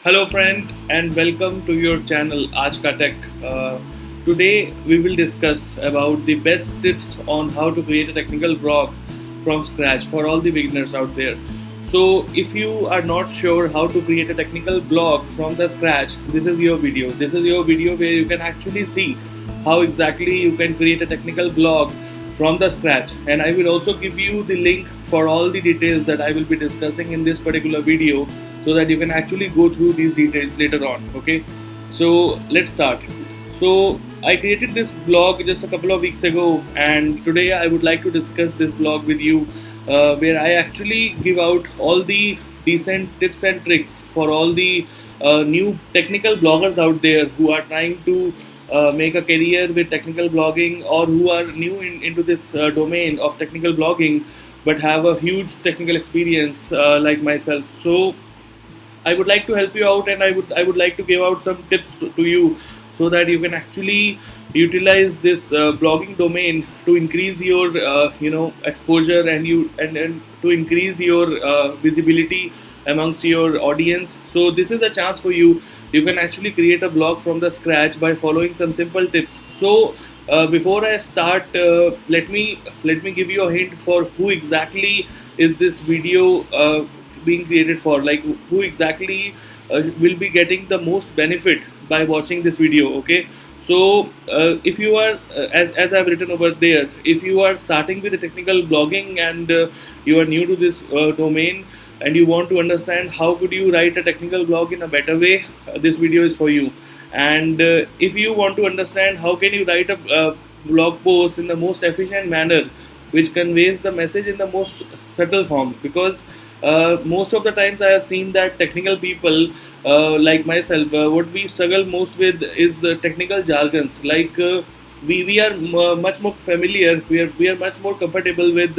Hello friend and welcome to your channel Aaj Ka Tech. Today we will discuss about the best tips on how to create a technical blog from scratch for all the beginners out there. So if you are not sure how to create a technical blog from the scratch, this is your video. This is your video where you can actually see how exactly you can create a technical blog from the scratch, and I will also give you the link for all the details that I will be discussing in this particular video so that you can actually go through these details later on. Okay, so let's start. So I created this blog just a couple of weeks ago, and today I would like to discuss this blog with you, where I actually give out all the decent tips and tricks for all the new technical bloggers out there who are trying to make a career with technical blogging, or who are new into this domain of technical blogging but have a huge technical experience like myself. So I would like to help you out, and I would like to give out some tips to you so that you can actually utilize this blogging domain to increase your exposure, and to increase your visibility amongst your audience. So this is a chance for you. You can actually create a blog from the scratch by following some simple tips. So before I start, let me give you a hint for who exactly is this video being created for, like who exactly will be getting the most benefit by watching this video. Okay, so if you are as I've written over there, if you are starting with the technical blogging, and you are new to this domain, and you want to understand how could you write a technical blog in a better way, this video is for you. And if you want to understand how can you write a blog post in the most efficient manner, which conveys the message in the most subtle form, because most of the times I have seen that technical people like myself, what we struggle most with is technical jargons. Like we are much more familiar, we are much more comfortable with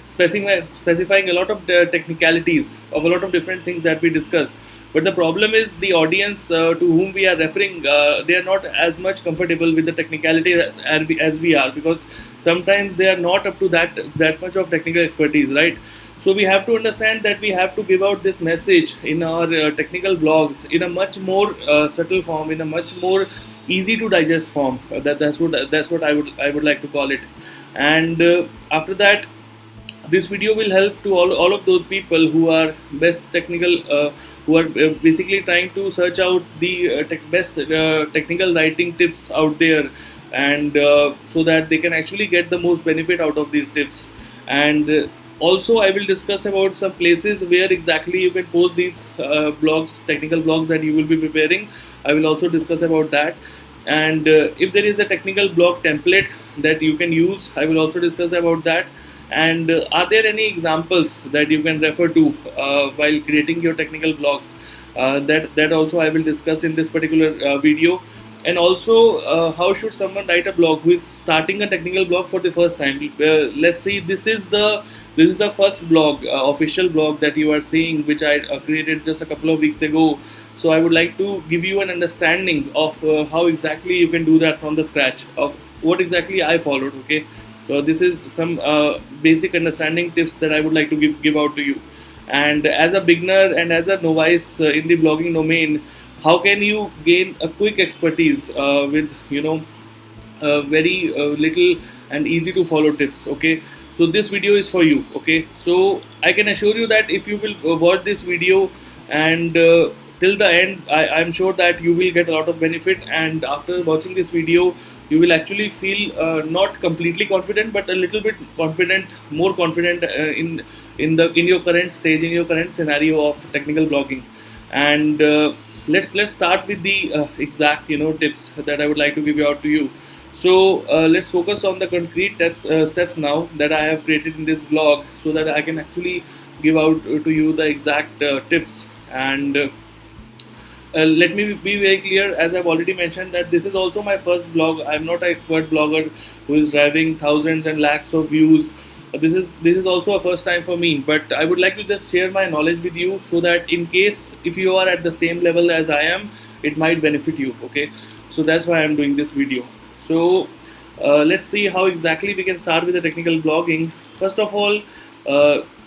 specifying a lot of the technicalities of a lot of different things that we discuss. But the problem is the audience to whom we are referring, they are not as much comfortable with the technicality as we are, because sometimes they are not up to that much of technical expertise, right? So we have to understand that we have to give out this message in our technical blogs in a much more subtle form, in a much more easy to digest form. That's what I would like to call it. And after that, this video will help to all of those people who are best technical, who are basically trying to search out the best technical writing tips out there, and so that they can actually get the most benefit out of these tips. And also I will discuss about some places where exactly you can post these blogs, technical blogs that you will be preparing. I will also discuss about that. And if there is a technical blog template that you can use, I will also discuss about that. And are there any examples that you can refer to while creating your technical blogs? That also I will discuss in this particular video. And also, how should someone write a blog who is starting a technical blog for the first time? Let's see, this is the first blog, official blog that you are seeing, which I created just a couple of weeks ago. So I would like to give you an understanding of how exactly you can do that from the scratch, of what exactly I followed. Okay, so this is some basic understanding tips that I would like to give out to you. And as a beginner and as a novice in the blogging domain, how can you gain a quick expertise with very little and easy to follow tips? Okay, so this video is for you. Okay, so I can assure you that if you will watch this video and till the end, I'm sure that you will get a lot of benefit. And after watching this video, you will actually feel not completely confident, but a little bit confident, more confident in your current stage, in your current scenario of technical blogging. And let's start with the exact tips that I would like to give out to you. So let's focus on the concrete steps now that I have created in this blog, so that I can actually give out to you the exact tips. And let me be very clear, as I've already mentioned, that this is also my first blog. I'm not an expert blogger who is driving thousands and lakhs of views. This is also a first time for me, but I would like to just share my knowledge with you, so that in case if you are at the same level as I am, it might benefit you. Okay, so that's why I'm doing this video. So let's see how exactly we can start with the technical blogging. First of all,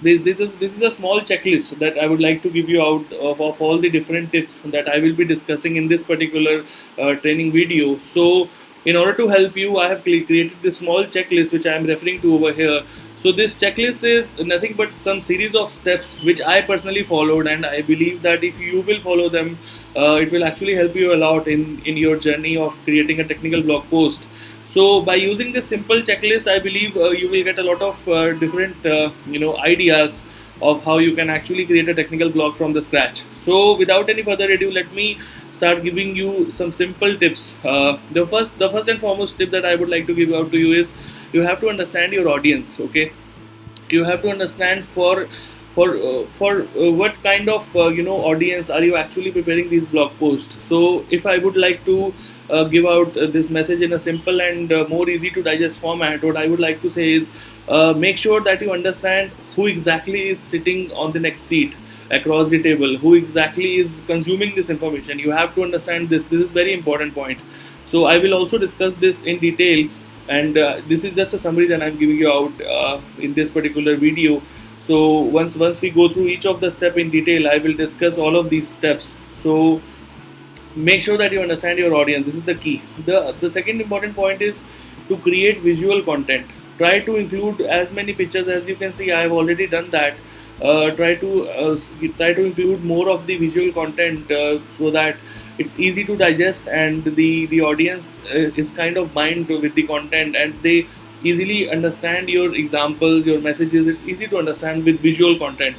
this is a small checklist that I would like to give you out of all the different tips that I will be discussing in this particular training video. So in order to help you, I have created this small checklist which I am referring to over here. So this checklist is nothing but some series of steps which I personally followed, and I believe that if you will follow them, it will actually help you a lot in your journey of creating a technical blog post. So by using this simple checklist, I believe you will get a lot of different ideas of how you can actually create a technical blog from the scratch. So without any further ado, let me start giving you some simple tips. The first and foremost tip that I would like to give out to you is you have to understand your audience. Okay, you have to understand for what kind of audience are you actually preparing these blog posts. So if I would like to give out this message in a simple and more easy to digest format, what I would like to say is make sure that you understand who exactly is sitting on the next seat across the table, who exactly is consuming this information. You have to understand this is very important point. So I will also discuss this in detail, and this is just a summary that I'm giving you out in this particular video. So once we go through each of the step in detail, I will discuss all of these steps. So make sure that you understand your audience. This is the key. The second important point is to create visual content. Try to include as many pictures as you can see. I have already done that. Try to include more of the visual content so that it's easy to digest, and the audience is kind of mind with the content, and they easily understand your examples, your messages. It's easy to understand with visual content.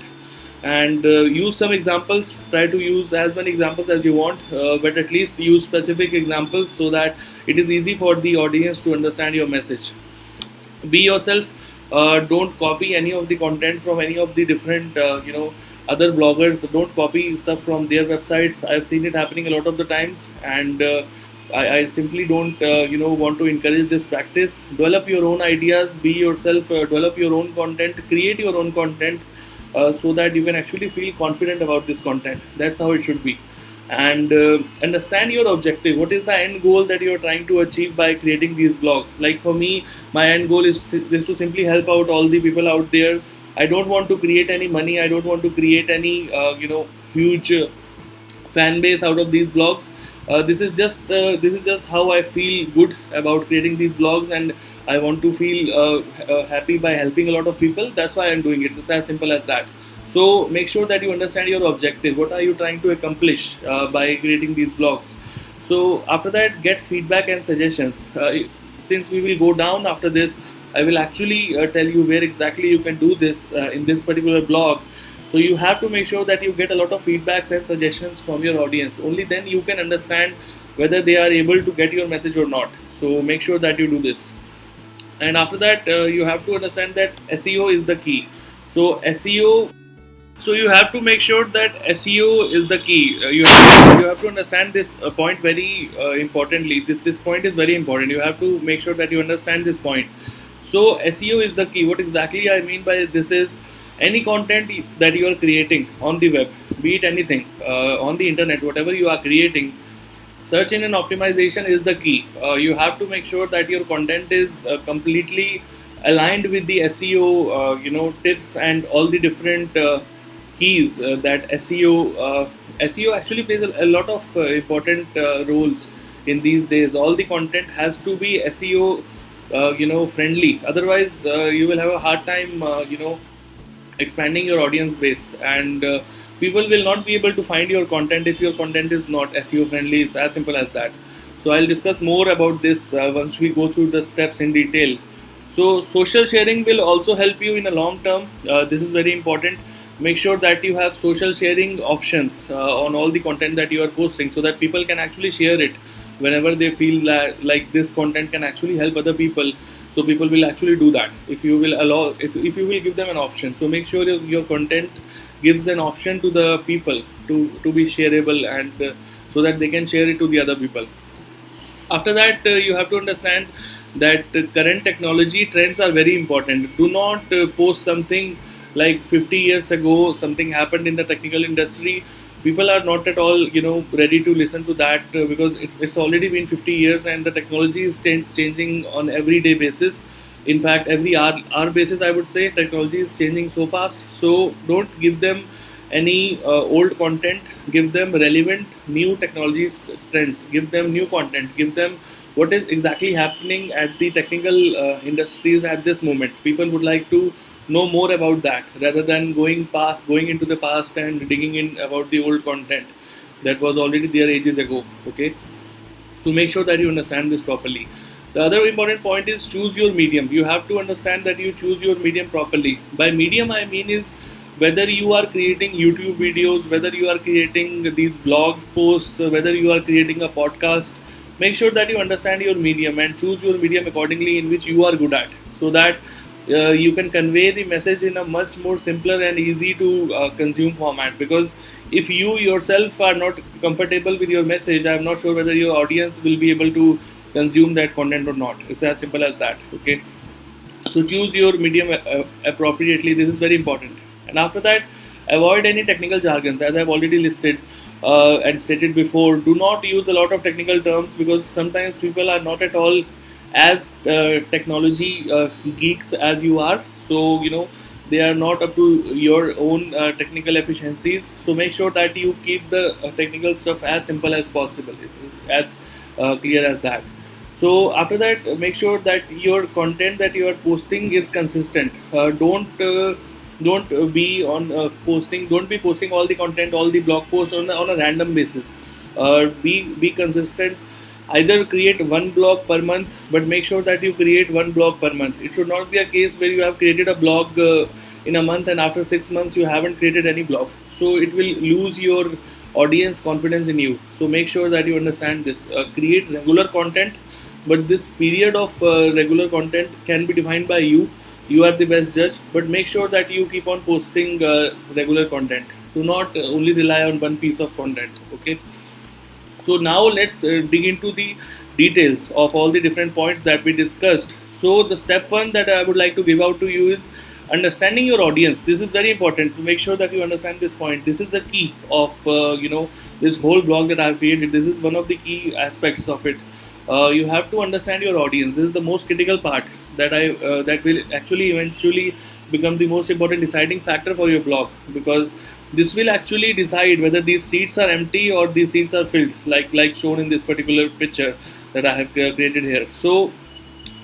And use some examples. Try to use as many examples as you want, but at least use specific examples so that it is easy for the audience to understand your message. Be yourself. Don't copy any of the content from any of the different other bloggers. Don't copy stuff from their websites. I've seen it happening a lot of the times, and I simply don't want to encourage this practice. Develop your own ideas. Be yourself. Develop your own content. Create your own content so that you can actually feel confident about this content. That's how it should be. And understand your objective. What is the end goal that you are trying to achieve by creating these blogs? Like for me, my end goal is to simply help out all the people out there. I don't want to create any money. I don't want to create any huge fan base out of these blogs. This is just how I feel good about creating these blogs, and I want to feel happy by helping a lot of people. That's why I'm doing it. It's as simple as that. So make sure that you understand your objective. What are you trying to accomplish by creating these blogs? So after that, get feedback and suggestions. Since we will go down after this, I will actually tell you where exactly you can do this in this particular blog. So you have to make sure that you get a lot of feedbacks and suggestions from your audience. Only then you can understand whether they are able to get your message or not. So make sure that you do this. And after that, you have to understand that SEO is the key. So you have to make sure that SEO is the key. You have to understand this point very importantly. This point is very important. You have to make sure that you understand this point. So SEO is the key. What exactly I mean by this is any content that you are creating on the web, be it anything on the internet, whatever you are creating, search engine optimization is the key. You have to make sure that your content is completely aligned with the SEO tips and all the different keys that SEO actually plays a lot of important roles in these days. All the content has to be SEO friendly. Otherwise, you will have a hard time expanding your audience base, and people will not be able to find your content if your content is not SEO friendly. It's as simple as that. So I'll discuss more about this once we go through the steps in detail. So social sharing will also help you in the long term. This is very important. Make sure that you have social sharing options on all the content that you are posting, so that people can actually share it whenever they feel like this content can actually help other people. So people will actually do that if you will allow, if you will give them an option. So make sure your content gives an option to the people to be shareable, and so that they can share it to the other people. After that, you have to understand that current technology trends are very important. Do not post something like 50 years ago something happened in the technical industry. People are not at all ready to listen to that because it's already been 50 years and the technology is changing on everyday basis. In fact, every hour basis, I would say technology is changing so fast. So don't give them any old content. Give them relevant new technologies trends. Give them new content. Give them what is exactly happening at the technical industries at this moment. People would like to know more about that rather than going into the past and digging in about the old content that was already there ages ago. Okay, to make sure that you understand this properly. The other important point is choose your medium. You have to understand that you choose your medium properly. By medium, I mean is whether you are creating YouTube videos, whether you are creating these blog posts, whether you are creating a podcast. Make sure that you understand your medium and choose your medium accordingly in which you are good at, so that you can convey the message in a much more simpler and easy to consume format. Because if you yourself are not comfortable with your message, I'm not sure whether your audience will be able to consume that content or not. It's as simple as that. Okay, so choose your medium appropriately. This is very important. And after that, avoid any technical jargons, as I've already listed and stated before. Do not use a lot of technical terms, because sometimes people are not at all as technology geeks as you are. So they are not up to your own technical efficiencies. So make sure that you keep the technical stuff as simple as possible. It's as clear as that. So after that, make sure that your content that you are posting is consistent. Don't be on posting. Don't be posting all the content, all the blog posts on a random basis. Be consistent. Either create one blog per month, but make sure that you create one blog per month. It should not be a case where you have created a blog in a month and after 6 months you haven't created any blog. So it will lose your audience confidence in you. So make sure that you understand this. Create regular content, but this period of regular content can be defined by you. You are the best judge, but make sure that you keep on posting regular content. Do not only rely on one piece of content. Okay, so now let's dig into the details of all the different points that we discussed. So the step one that I would like to give out to you is understanding your audience. This is very important to make sure that you understand this point. This is the key of this whole blog that I've created. This is one of the key aspects of it. You have to understand your audience. This is the most critical part that will actually eventually become the most important deciding factor for your blog, because this will actually decide whether these seats are empty or these seats are filled, like shown in this particular picture that I have created here. So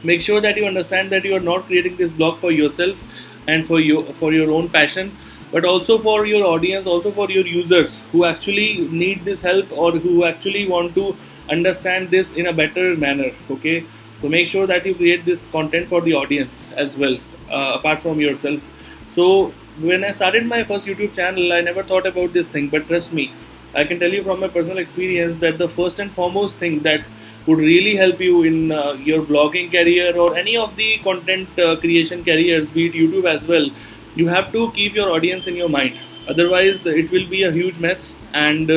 make sure that you understand that you are not creating this blog for yourself and for your own passion, but also for your audience, also for your users who actually need this help or who actually want to understand this in a better manner. Okay, so make sure that you create this content for the audience as well, apart from yourself. So when I started my first YouTube channel, I never thought about this thing, but trust me, I can tell you from my personal experience that the first and foremost thing that would really help you in your blogging career or any of the content creation careers, be it YouTube as well, you have to keep your audience in your mind. Otherwise, it will be a huge mess, and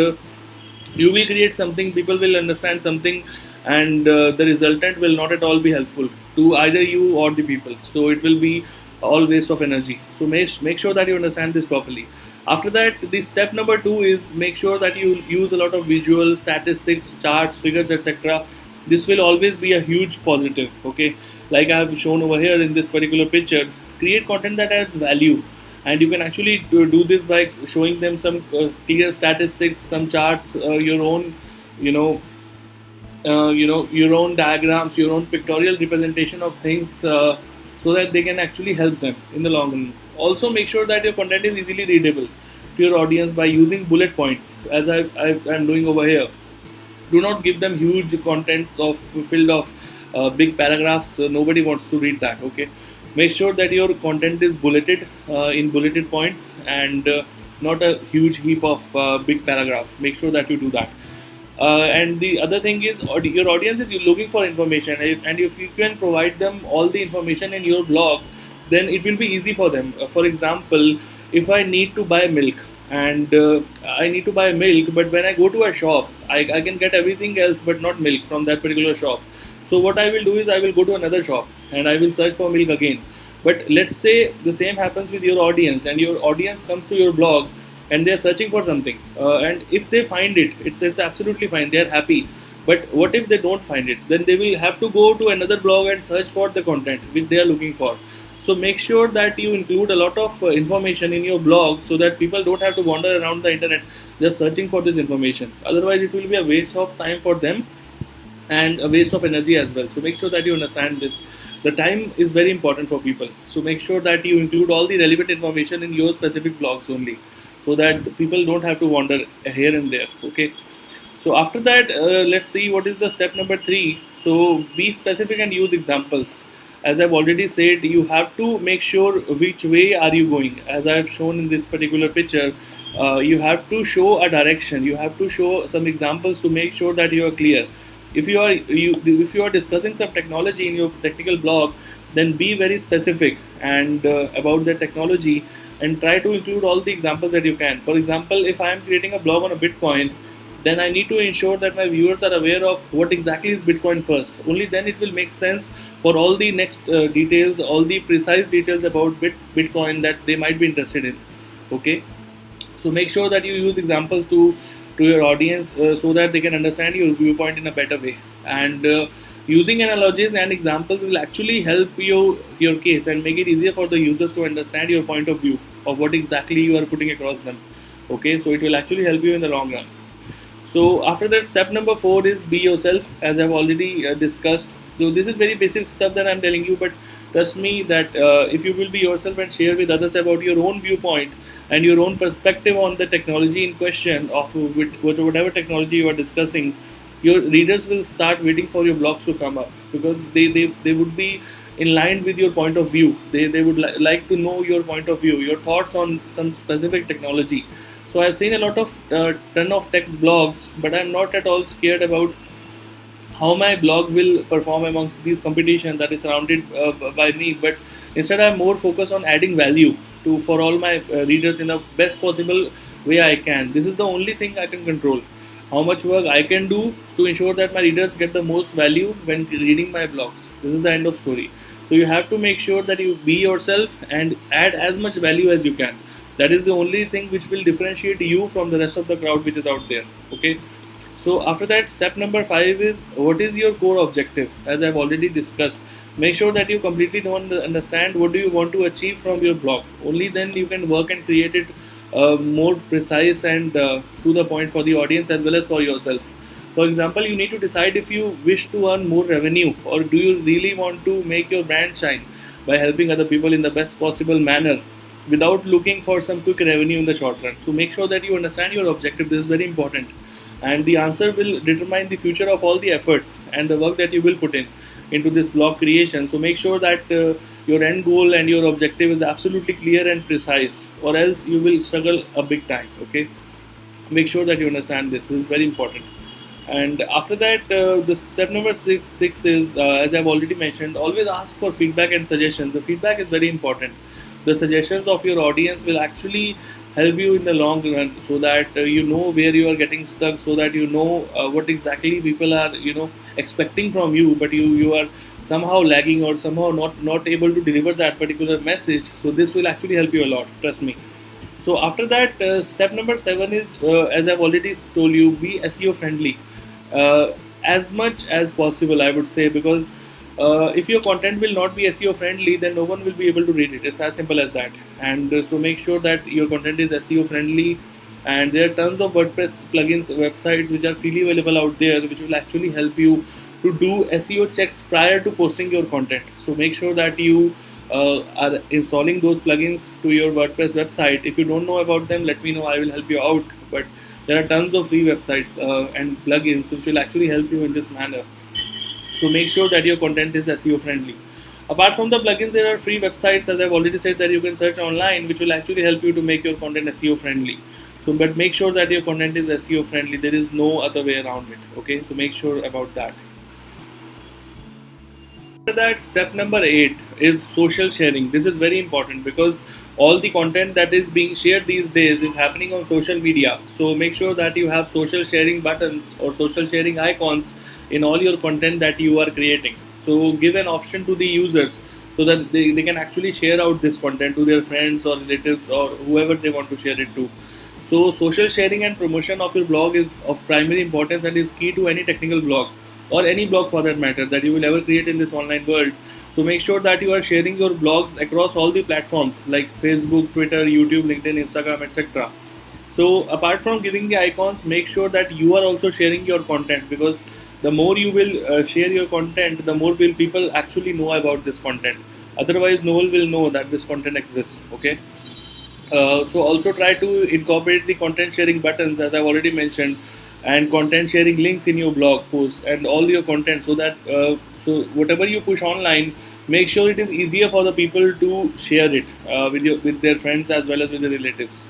you will create something, people will understand something, and the resultant will not at all be helpful to either you or the people. So it will be all waste of energy. So make sure that you understand this properly. After that, the step number 2 is make sure that you use a lot of visuals, statistics, charts, figures, etc. This will always be a huge positive. Okay, like I have shown over here in this particular picture, create content that adds value, and you can actually do this by showing them some clear statistics, some charts, your own your own diagrams, your own pictorial representation of things, so that they can actually help them in the long run. Also make sure that your content is easily readable to your audience by using bullet points, as I'm doing over here. Do not give them huge contents of filled of big paragraphs. Nobody wants to read that. Okay, make sure that your content is bulleted in bulleted points, and not a huge heap of big paragraphs. Make sure that you do that. And the other thing is, your audience is looking for information, and if you can provide them all the information in your blog, then it will be easy for them. For example, if I need to buy milk, and I need to buy milk, but when I go to a shop, I can get everything else but not milk from that particular shop. So what I will do is I will go to another shop and I will search for milk again. But let's say the same happens with your audience, and your audience comes to your blog and they are searching for something, and if they find it, it's absolutely fine, they are happy. But what if they don't find it? Then they will have to go to another blog and search for the content which they are looking for. So make sure that you include a lot of information in your blog, so that people don't have to wander around the internet just searching for this information. Otherwise it will be a waste of time for them and a waste of energy as well. So make sure that you understand this. The time is very important for people. So make sure that you include all the relevant information in your specific blogs only, so that people don't have to wander here and there. Okay. So after that, let's see what is the step number 3. So be specific and use examples. As I've already said, you have to make sure which way are you going. As I've shown in this particular picture, you have to show a direction. You have to show some examples to make sure that you are clear. If you are discussing some technology in your technical blog, then be very specific and about the technology, and try to include all the examples that you can. For example, if I am creating a blog on a Bitcoin, then I need to ensure that my viewers are aware of what exactly is Bitcoin first. Only then it will make sense for all the next details, all the precise details about Bitcoin that they might be interested in. Okay, so make sure that you use examples to your audience, so that they can understand your viewpoint in a better way. And using analogies and examples will actually help your case and make it easier for the users to understand your point of view of what exactly you are putting across them. Okay, so it will actually help you in the long run. So after that, step number 4 is be yourself, as I've already discussed. So this is very basic stuff that I'm telling you, but trust me that if you will be yourself and share with others about your own viewpoint and your own perspective on the technology in question, of whatever technology you are discussing, your readers will start waiting for your blogs to come up, because they would be in line with your point of view. They would like to know your point of view, your thoughts on some specific technology. So I've seen a lot of ton of tech blogs, but I'm not at all scared about how my blog will perform amongst these competition that is surrounded by me. But instead, I'm more focused on adding value to for all my readers in the best possible way I can. This is the only thing I can control. How much work I can do to ensure that my readers get the most value when reading my blogs. This is the end of story. So you have to make sure that you be yourself and add as much value as you can. That is the only thing which will differentiate you from the rest of the crowd which is out there. Okay. So after that, step number 5 is, what is your core objective? As I've already discussed, make sure that you completely don't understand what do you want to achieve from your blog. Only then you can work and create it more precise and to the point for the audience as well as for yourself. For example, you need to decide if you wish to earn more revenue, or do you really want to make your brand shine by helping other people in the best possible manner without looking for some quick revenue in the short run. So make sure that you understand your objective. This is very important, and the answer will determine the future of all the efforts and the work that you will put in into this blog creation. So make sure that your end goal and your objective is absolutely clear and precise, or else you will struggle a big time. Okay, make sure that you understand this. This is very important. And after that, the step number six is, as I've already mentioned, always ask for feedback and suggestions. The feedback is very important. The suggestions of your audience will actually help you in the long run, so that you know where you are getting stuck, so that you know what exactly people are expecting from you, but you are somehow lagging or somehow not able to deliver that particular message. So this will actually help you a lot, trust me. So after that, step number 7 is, as I've already told you, be SEO friendly as much as possible, I would say, because if your content will not be SEO friendly, then no one will be able to read it. It's as simple as that. And so make sure that your content is SEO friendly. And there are tons of WordPress plugins, websites which are freely available out there, which will actually help you to do SEO checks prior to posting your content. So make sure that you are installing those plugins to your WordPress website. If you don't know about them, let me know, I will help you out. But there are tons of free websites and plugins which will actually help you in this manner. So make sure that your content is SEO friendly. Apart from the plugins, there are free websites, as I've already said, that you can search online, which will actually help you to make your content SEO friendly. So, but make sure that your content is SEO friendly. There is no other way around it. Okay, so make sure about that. After that, step number 8 is social sharing. This is very important because all the content that is being shared these days is happening on social media. So make sure that you have social sharing buttons or social sharing icons in all your content that you are creating. So give an option to the users so that they can actually share out this content to their friends or relatives or whoever they want to share it to. So social sharing and promotion of your blog is of primary importance and is key to any technical blog or any blog for that matter that you will ever create in this online world. So make sure that you are sharing your blogs across all the platforms like Facebook, Twitter, YouTube, LinkedIn, Instagram, etc. So apart from giving the icons, make sure that you are also sharing your content, because the more you will share your content, the more will people actually know about this content. Otherwise, no one will know that this content exists. Okay. So also try to incorporate the content sharing buttons, as I've already mentioned, and content sharing links in your blog post and all your content, so that so whatever you push online, make sure it is easier for the people to share it with their friends as well as with their relatives.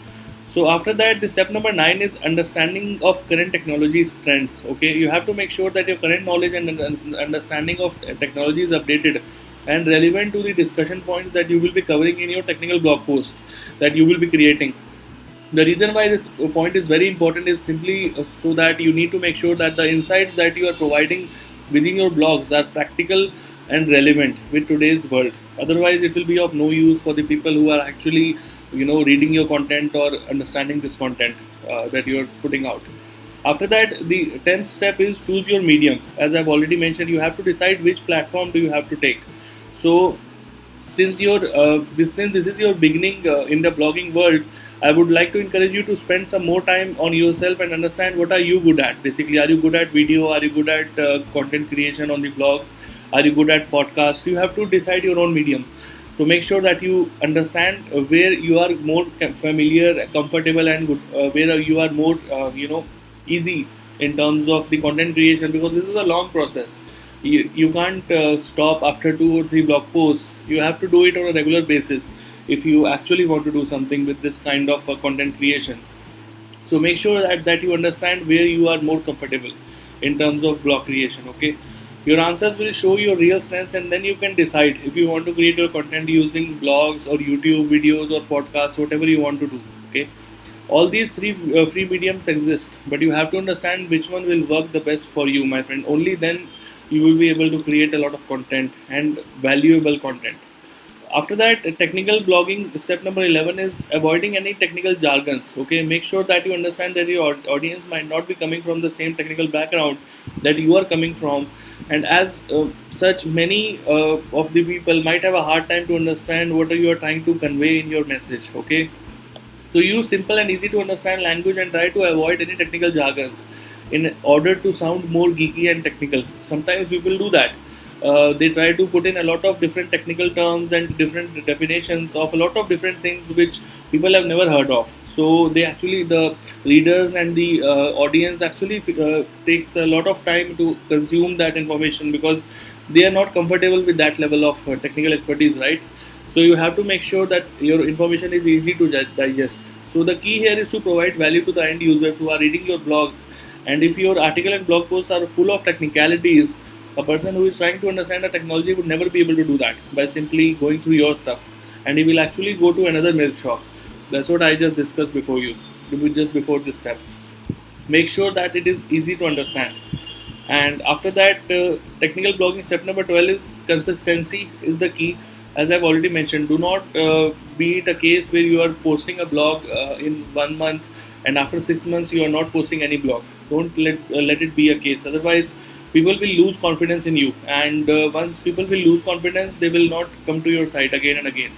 So after that, the step number 9 is understanding of current technologies trends. Okay, you have to make sure that your current knowledge and understanding of technology is updated and relevant to the discussion points that you will be covering in your technical blog post that you will be creating. The reason why this point is very important is simply so that you need to make sure that the insights that you are providing within your blogs are practical and relevant with today's world. Otherwise, it will be of no use for the people who are actually, reading your content or understanding this content that you are putting out. After that, the 10th step is choose your medium. As I've already mentioned, you have to decide which platform do you have to take. So since this is your beginning in the blogging world, I would like to encourage you to spend some more time on yourself and understand what are you good at. Basically, are you good at video? Are you good at content creation on the blogs? Are you good at podcasts? You have to decide your own medium. So make sure that you understand where you are more familiar, comfortable, and good, where you are more easy in terms of the content creation, because this is a long process. You can't stop after 2 or 3 blog posts. You have to do it on a regular basis if you actually want to do something with this kind of content creation. So make sure that you understand where you are more comfortable in terms of blog creation. Okay, your answers will show your real strengths, and then you can decide if you want to create your content using blogs or YouTube videos or podcasts, whatever you want to do. Okay, all these three free mediums exist, but you have to understand which one will work the best for you, my friend. Only then you will be able to create a lot of content and valuable content. After that, technical blogging step number 11 is avoiding any technical jargons. Okay, make sure that you understand that your audience might not be coming from the same technical background that you are coming from, and as such, many of the people might have a hard time to understand what you are trying to convey in your message. Okay, so use simple and easy to understand language and try to avoid any technical jargons in order to sound more geeky and technical. Sometimes people do that. They try to put in a lot of different technical terms and different definitions of a lot of different things which people have never heard of. So the readers and the audience actually takes a lot of time to consume that information, because they are not comfortable with that level of technical expertise, right? So you have to make sure that your information is easy to digest. So the key here is to provide value to the end users who are reading your blogs. And if your article and blog posts are full of technicalities, a person who is trying to understand the technology would never be able to do that by simply going through your stuff, and he will actually go to another myth shop. That's what I just discussed before you, just before this step. Make sure that it is easy to understand. And after that, technical blogging step number 12 is consistency is the key. As I've already mentioned, do not be it a case where you are posting a blog in 1 month and after 6 months you are not posting any blog. Don't let it be a case. Otherwise, people will lose confidence in you, and once people will lose confidence, they will not come to your site again and again,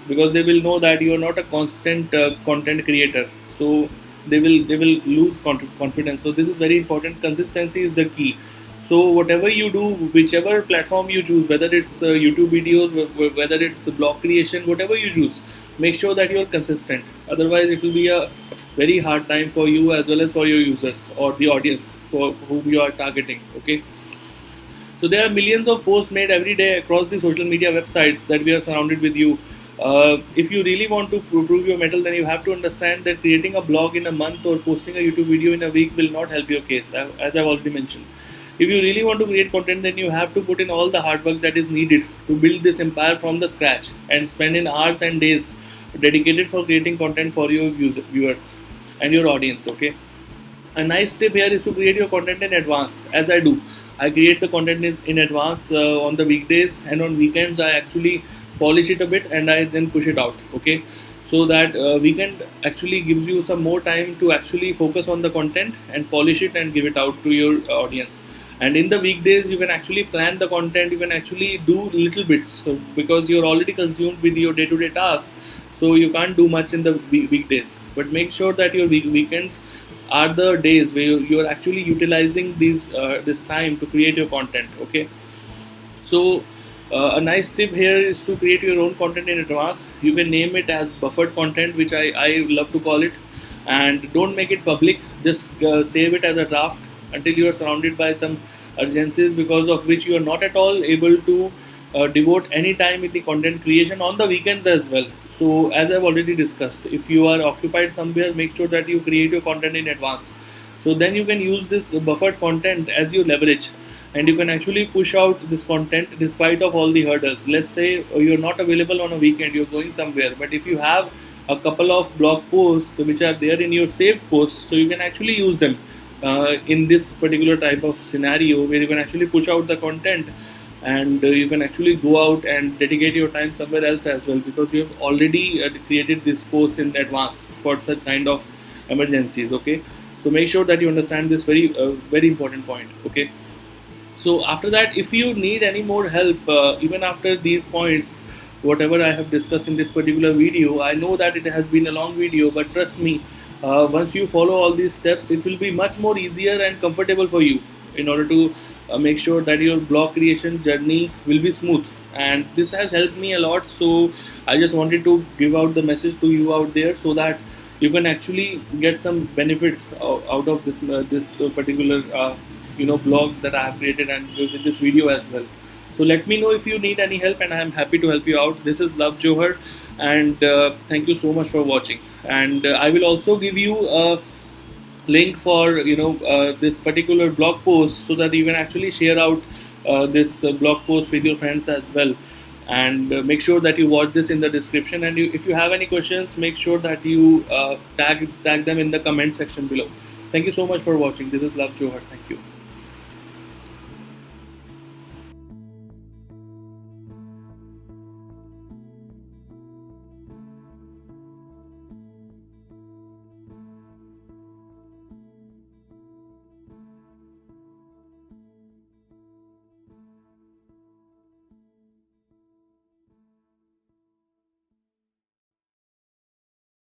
because they will know that you are not a constant content creator. So they will lose confidence. So this is very important. Consistency is the key. So whatever you do, whichever platform you choose, whether it's YouTube videos, whether it's blog creation, whatever you choose, make sure that you're consistent. Otherwise, it will be a very hard time for you as well as for your users or the audience for whom you are targeting. Okay. So there are millions of posts made every day across the social media websites that we are surrounded with you. If you really want to prove your mettle, then you have to understand that creating a blog in a month or posting a YouTube video in a week will not help your case, as I've already mentioned. If you really want to create content, then you have to put in all the hard work that is needed to build this empire from the scratch and spend in hours and days dedicated for creating content for your viewers and your audience. Okay. A nice tip here is to create your content in advance, as I do. I create the content in advance on the weekdays, and on weekends I actually polish it a bit and I then push it out. Okay. so that weekend actually gives you some more time to actually focus on the content and polish it and give it out to your audience. And in the weekdays you can actually plan the content, you can actually do little bits, so because you're already consumed with your day-to-day task, so you can't do much in the weekdays. But make sure that your weekends are the days where you're actually utilizing this time to create your content. Okay, so a nice tip here is to create your own content in advance. You can name it as buffered content, which I love to call it, and don't make it public. Just save it as a draft until you are surrounded by some urgencies because of which you are not at all able to devote any time in the content creation on the weekends as well. So as I've already discussed, if you are occupied somewhere, make sure that you create your content in advance, so then you can use this buffered content as your leverage, and you can actually push out this content despite of all the hurdles. Let's say you're not available on a weekend, you're going somewhere, but if you have a couple of blog posts which are there in your saved posts, so you can actually use them in this particular type of scenario where you can actually push out the content, and you can actually go out and dedicate your time somewhere else as well, because you have already created this post in advance for such kind of emergencies. Okay, so make sure that you understand this very important point. Okay, so after that, if you need any more help, even after these points, whatever I have discussed in this particular video, I know that it has been a long video, but trust me, once you follow all these steps, it will be much more easier and comfortable for you in order to make sure that your blog creation journey will be smooth. And this has helped me a lot, so I just wanted to give out the message to you out there, so that you can actually get some benefits out of this particular blog that I have created, and with this video as well. So let me know if you need any help, and I am happy to help you out. This is Love Johar, and thank you so much for watching. And I will also give you a link for this particular blog post, so that you can actually share out this blog post with your friends as well. And make sure that you watch this in the description, and if you have any questions, make sure that you tag them in the comment section below. Thank you so much for watching. This is Love Johar. Thank you.